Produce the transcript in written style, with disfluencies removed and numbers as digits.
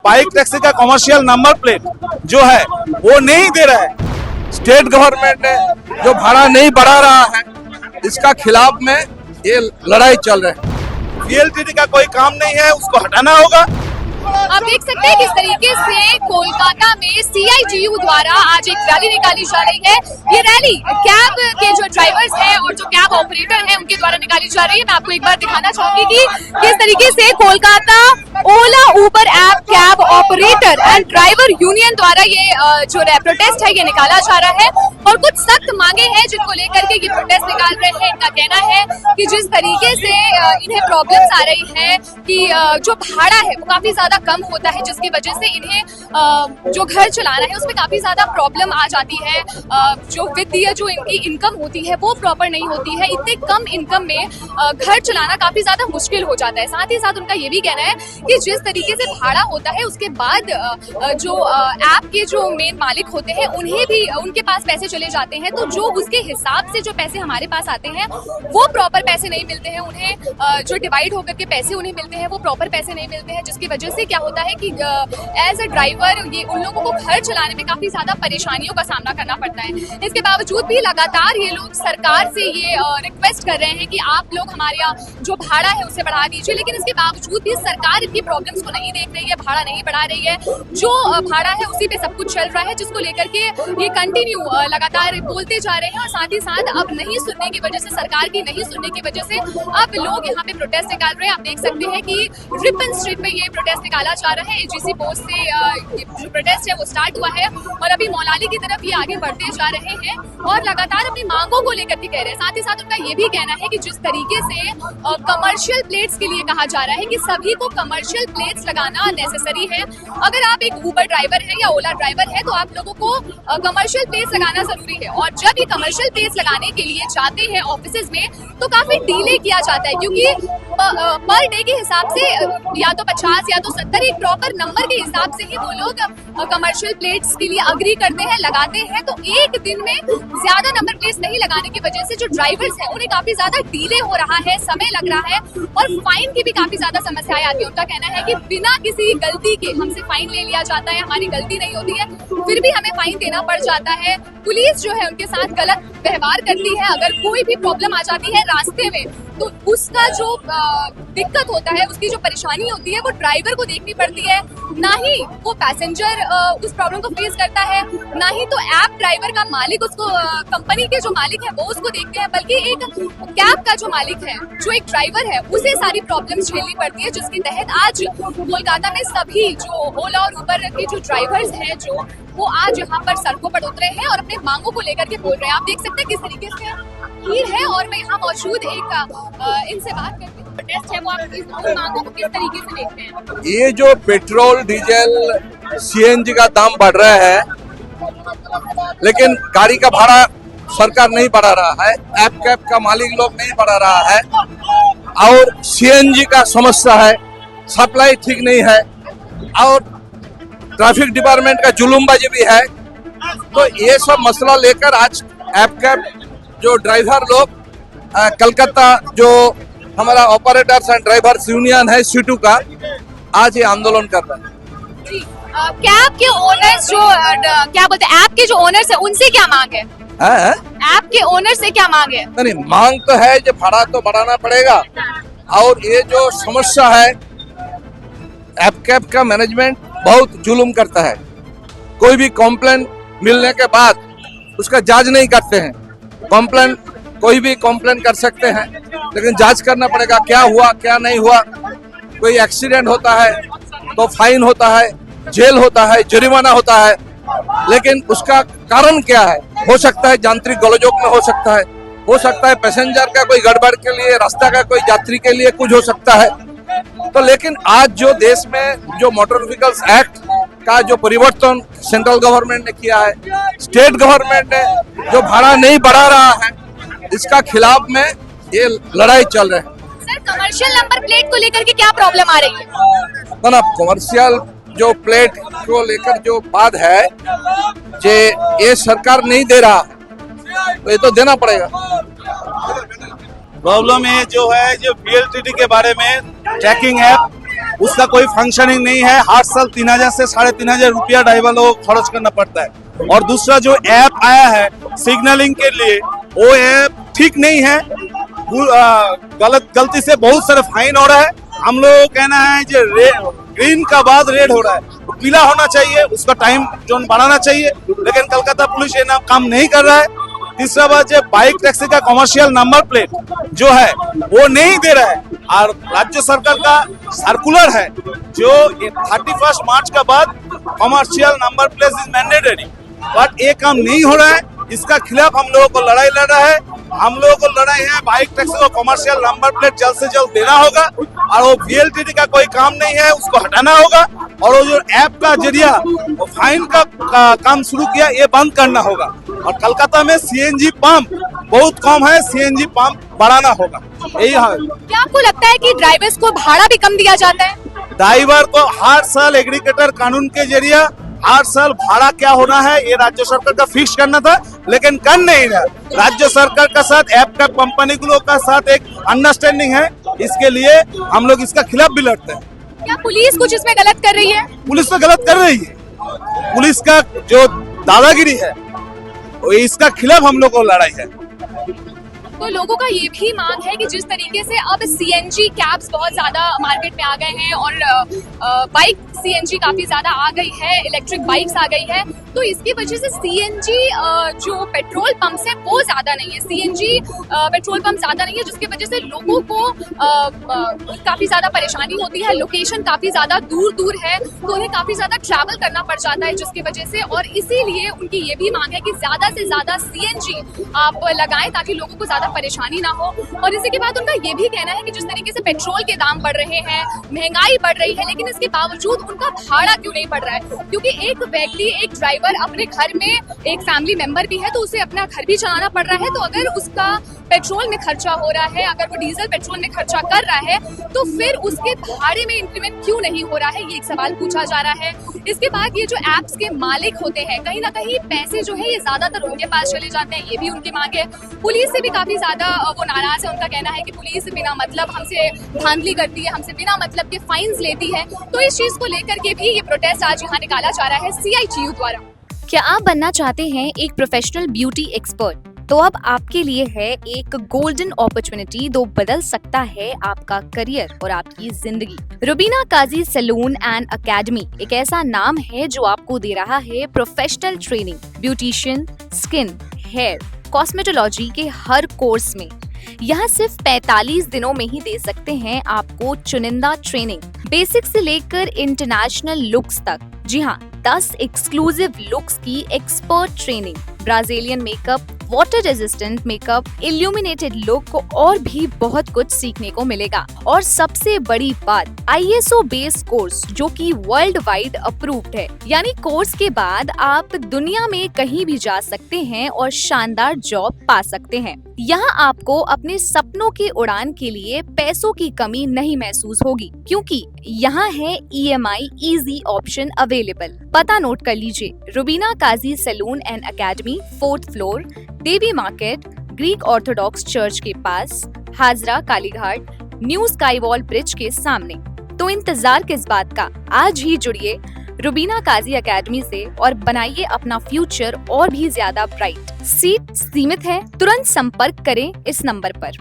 Bike taxi का commercial number plate जो है वो नहीं दे रहा है। स्टेट गवर्नमेंट ने जो भाड़ा नहीं बढ़ा रहा है, इसका खिलाफ में ये लड़ाई चल रही है। VLTT का कोई काम नहीं है, उसको हटाना होगा। आप देख सकते हैं किस तरीके से कोलकाता में CITU द्वारा आज एक रैली निकाली जा रही है। ये रैली कैब के जो ड्राइवर्स हैं और जो कैब ऑपरेटर हैं उनके द्वारा निकाली जा रही है। मैं आपको एक बार दिखाना चाहूंगी कि किस तरीके से Kolkata Ola Uber app cab operator and driver union द्वारा ये जो प्रोटेस्ट है ये निकाला जा रहा है और कुछ सख्त मांगे हैं जिनको लेकर के ये प्रोटेस्ट निकाल रहे हैं। इनका कहना है कि जिस तरीके से इन्हें प्रॉब्लम्स आ रही है कि जो भाड़ा है वो काफी ज्यादा कम होता है, जिसकी वजह से इन्हें जो घर चलाना है उसमें काफी ज्यादा प्रॉब्लम आ जाती है। जो वित्तीय जो इनकी इनकम होती है वो प्रॉपर नहीं होती है। इतने कम इनकम में घर चलाना काफी ज्यादा मुश्किल हो जाता है। साथ ही साथ उनका ये भी कहना है कि जिस तरीके से भाड़ा होता है उसके बाद जो ऐप के जो मेन मालिक होते हैं उन्हें भी उनके पास पैसे चले जाते हैं, तो जो उसके हिसाब से जो पैसे हमारे पास आते हैं वो प्रॉपर पैसे नहीं मिलते हैं उन्हें। जो डिवाइड होकर के पैसे उन्हें मिलते हैं वो प्रॉपर पैसे नहीं मिलते हैं, जिसकी वजह से क्या होता है कि एज अ ड्राइवर ये उन लोगों को घर चलाने में काफी ज्यादा परेशानियों का सामना करना पड़ता है। इसके बावजूद भी लगातार ये लोग सरकार से ये रिक्वेस्ट कर रहे हैं कि आप लोग हमारे यहाँ जो भाड़ा है उसे बढ़ा दीजिए, लेकिन इसके बावजूद भी सरकार इनकी प्रॉब्लम्स को नहीं देख रही है, भाड़ा नहीं बढ़ा रही है। जो भाड़ा है उसी पे सब कुछ चल रहा है, जिसको लेकर के ये कंटिन्यू लगातार बोलते जा रहे हैं और साथ ही साथ अब नहीं सुनने की वजह से, सरकार की नहीं सुनने की वजह से अब लोग यहाँ पे प्रोटेस्ट निकाल रहे हैं। आप देख सकते हैं कि रिपन स्ट्रीट पे ये प्रोटेस्ट निकाला जा रहा है। AGC पोस्ट से ये जो प्रोटेस्ट है वो स्टार्ट हुआ है और अभी मौलाली की तरफ ये आगे बढ़ते जा रहे हैं और लगातार अपनी मांगों को लेकर के कह रहे हैं। साथ ही साथ उनका ये भी कहना है कि जिस तरीके से कमर्शियल प्लेट्स के लिए कहा जा रहा है कि सभी को कमर्शियल प्लेट्स लगाना नेसेसरी है। अगर आप एक ऊबर ड्राइवर है या ओला ड्राइवर है तो आप लोगों को कमर्शियल प्लेट्स लगाना जरूरी है, और जब ये कमर्शियल प्लेट्स लगाने के लिए जाते हैं ऑफिसेज में तो काफी डिले किया जाता है, क्योंकि पर डे के हिसाब से या तो 50 या तो 70 एक प्रॉपर नंबर के हिसाब से ही वो लोग कमर्शियल प्लेट्स के लिए अग्री करते हैं, लगाते हैं। तो एक दिन में ज्यादा नंबर प्लेट्स नहीं लगाने की वजह से जो ड्राइवर्स हैं उन्हें काफी ज्यादा डिले हो रहा है, समय लग रहा है और फाइन की भी काफी ज्यादा समस्याएं आती है। उनका कहना है कि बिना किसी गलती के हमसे फाइन ले लिया जाता है, हमारी गलती नहीं होती है फिर भी हमें फाइन देना पड़ जाता है। पुलिस जो है उनके साथ गलत व्यवहार करती है। अगर कोई भी प्रॉब्लम आ जाती है रास्ते में तो उसका जो दिक्कत होता है, उसकी जो परेशानी होती है वो ड्राइवर को देखनी पड़ती है, ना ही वो पैसेंजर उस प्रॉब्लम को फेस करता है, ना ही तो ऐप ड्राइवर का मालिक उसको कंपनी के जो मालिक है वो उसको देखते हैं, बल्कि एक कैब का जो मालिक है, जो एक ड्राइवर है, उसे सारी प्रॉब्लम्स झेलनी पड़ती है। जिसके तहत आज कोलकाता में सभी जो ओला और उबर के जो ड्राइवर्स हैं जो वो आज यहाँ पर सड़कों पर उतरे हैं और अपने मांगों को लेकर के बोल रहे हैं। आप देख सकते हैं किस तरीके से भीड़ है और मैं यहाँ मौजूद एक इनसे बात करती हूँ। प्रोटेस्ट है वो आप इस मांगों को किस तरीके से देखते हैं? ये जो पेट्रोल, डीजल, CNG का दाम बढ़ रहा है, लेकिन गाड़ी का भाड़ा सरकार नहीं बढ़ा रहा है, ऐप कैब का मालिक लोग नहीं बढ़ा रहा है और CNG का समस्या है, सप्लाई ठीक नहीं है और ट्रैफिक डिपार्टमेंट का जुलूमबाजी भी है। तो ये सब मसला लेकर आज ऐप कैब जो ड्राइवर लोग कलकत्ता जो हमारा ऑपरेटर्स एंड ड्राइवर्स यूनियन है CITU का, आज ये आंदोलन कर रहे हैं। कैब के ओनर्स जो क्या बोलते हैं, ऐप के जो ओनर्स है उनसे क्या मांग है? ऐप के ओनर से क्या मांग है? नहीं, मांग तो है जो भाड़ा तो बढ़ाना पड़ेगा और ये जो समस्या है, ऐप कैब का मैनेजमेंट बहुत जुल्म करता है। कोई भी कॉम्प्लेन मिलने के बाद उसका जांच नहीं करते हैं। कॉम्प्लेन कोई भी कॉम्प्लेन कर सकते हैं, लेकिन जांच करना पड़ेगा क्या हुआ क्या नहीं हुआ। कोई एक्सीडेंट होता है तो फाइन होता है, जेल होता है, जुर्माना होता है, लेकिन उसका कारण क्या है? हो सकता है यांत्रिक गोलजोग में हो सकता है पैसेंजर का कोई गड़बड़ के लिए, रास्ता का कोई यात्री के लिए कुछ हो सकता है। तो लेकिन आज जो देश में जो मोटर व्हीकल्स एक्ट का जो परिवर्तन सेंट्रल गवर्नमेंट ने किया है, स्टेट गवर्नमेंट ने जो भाड़ा नहीं बढ़ा रहा है, इसका खिलाफ में ये लड़ाई चल रही है। सर, कमर्शियल नंबर प्लेट को लेकर के क्या प्रॉब्लम आ रही है? ना कमर्शियल जो प्लेट को लेकर जो बात है, ये सरकार नहीं दे रहा तो ये तो देना पड़ेगा। प्रॉब्लम ये जो है जो VLTT के बारे में ट्रैकिंग ऐप उसका कोई फंक्शनिंग नहीं है। हर साल 3,000 से 3,500 रुपया ड्राइवर लोगों को खर्च करना पड़ता है। और दूसरा जो ऐप आया है सिग्नलिंग के लिए, वो ऐप ठीक नहीं है। गलती से बहुत सारे फाइन हो रहा है। हम लोग कहना है जो ग्रीन का बाद रेड हो रहा है, तो पीला होना चाहिए, उसका टाइम जोन बढ़ाना चाहिए, लेकिन कलकत्ता पुलिस ये काम नहीं कर रहा है। तीसरा बात, जो बाइक टैक्सी का कमर्शियल नंबर प्लेट जो है वो नहीं दे रहा है। और राज्य सरकार का सर्कुलर है जो 31 मार्च के बाद commercial number plate is mandatory, but ये काम नहीं हो रहा है। इसका खिलाफ हम लोगों को लड़ाई लड़ रहा है। हम लोगों को लड़ाई है बाइक टैक्सी को कमर्शियल नंबर प्लेट जल्द से जल्द देना होगा, और वो VLTT का कोई काम नहीं है, उसको हटाना होगा। और वो जो ऐप का जरिया वो फाइन का काम शुरू किया, ये बंद करना होगा। और कलकत्ता में CNG पंप बहुत कम है, CNG पंप बढ़ाना होगा। यही है। क्या आपको लगता है कि ड्राइवर्स को भाड़ा भी कम दिया जाता है? ड्राइवर को हर साल एग्रीकल्चर कानून के जरिए हर साल भाड़ा क्या होना है ये राज्य सरकार का फिक्स करना था, लेकिन कर नहीं रहा। राज्य सरकार का साथ ऐप का कंपनी का साथ एक अंडरस्टैंडिंग है, इसके लिए हम लोग इसका खिलाफ भी लड़ते हैं। क्या पुलिस कुछ इसमें गलत कर रही है? पुलिस तो गलत कर रही है। पुलिस का जो दादागिरी है इसका खिलाफ हम लोग को लड़ाई है। तो लोगों का ये भी मांग है कि जिस तरीके से अब CNG कैब्स बहुत ज्यादा मार्केट में आ गए हैं और बाइक CNG काफी ज्यादा आ गई है, इलेक्ट्रिक बाइक्स आ गई है, तो इसकी वजह से CNG जो पेट्रोल पंप्स है वो ज्यादा नहीं है। CNG पेट्रोल पंप ज्यादा नहीं है, जिसकी वजह से लोगों को काफी ज्यादा परेशानी होती है। लोकेशन काफी ज्यादा दूर दूर है, तो उन्हें काफी ज्यादा ट्रैवल करना पड़ जाता है, जिसकी वजह से, और इसीलिए उनकी ये भी मांग है कि ज्यादा से ज्यादा CNG आप लगाएं ताकि लोगों को ज्यादा परेशानी ना हो। और इसी के बाद उनका ये भी कहना है कि जिस तरीके से पेट्रोल के दाम बढ़ रहे हैं, महंगाई बढ़ रही है, लेकिन इसके बावजूद उनका भाड़ा क्यों नहीं बढ़ रहा है? क्योंकि एक व्यक्ति, एक ड्राइवर अपने घर में एक फैमिली मेंबर भी है, तो उसे अपना घर भी चलाना पड़ रहा है। तो अगर उसका पेट्रोल में खर्चा हो रहा है, अगर वो डीजल पेट्रोल में खर्चा कर रहा है, तो फिर उसके भाड़े में इंक्रीमेंट क्यों नहीं हो रहा है, ये एक सवाल पूछा जा रहा है। इसके बाद ये जो एप्स के मालिक होते हैं, कहीं ना कहीं पैसे जो है ये ज्यादातर उनके पास चले जाते हैं, ये भी उनकी मांग है। पुलिस से भी काफी ज्यादा वो नाराज है। उनका कहना है कि पुलिस बिना मतलब हमसे धांधली करती है, हमसे बिना मतलब के फाइन्स लेती है। तो इस चीज को लेकर के भी ये प्रोटेस्ट आज यहाँ निकाला जा रहा है CITU द्वारा। क्या आप बनना चाहते हैं एक प्रोफेशनल ब्यूटी एक्सपर्ट? तो अब आपके लिए है एक गोल्डन अपॉर्चुनिटी जो बदल सकता है आपका करियर और आपकी जिंदगी। Rubina Kazi salon and academy एक ऐसा नाम है जो आपको दे रहा है professional training, beautician, skin, hair, cosmetology के हर कोर्स में। यहाँ सिर्फ 45 दिनों में ही दे सकते हैं आपको चुनिंदा ट्रेनिंग, बेसिक से लेकर इंटरनेशनल लुक्स तक। जी हाँ, 10 एक्सक्लूसिव लुक्स की expert training, Brazilian makeup, water resistant makeup, illuminated look और भी बहुत कुछ सीखने को मिलेगा। और सबसे बड़ी बात, ISO बेस्ड कोर्स जो कि वर्ल्ड वाइड अप्रूव्ड है। यानी कोर्स के बाद आप दुनिया में कहीं भी जा सकते हैं और शानदार जॉब पा सकते हैं। यहाँ आपको अपने सपनों की उड़ान के लिए पैसों की कमी नहीं महसूस होगी, क्योंकि यहाँ है EMI इजी ऑप्शन अवेलेबल। पता नोट कर लीजिए, Rubina Kazi salon and academy, 4th floor, Devi market, Greek Orthodox church के पास, Hazra Kalighat, new sky wall bridge के सामने। तो इंतजार किस बात का, आज ही जुड़िए रुबीना काजी एकेडमी से और बनाइए अपना फ्यूचर और भी ज्यादा ब्राइट। सीट सीमित है, तुरंत संपर्क करें इस नंबर पर।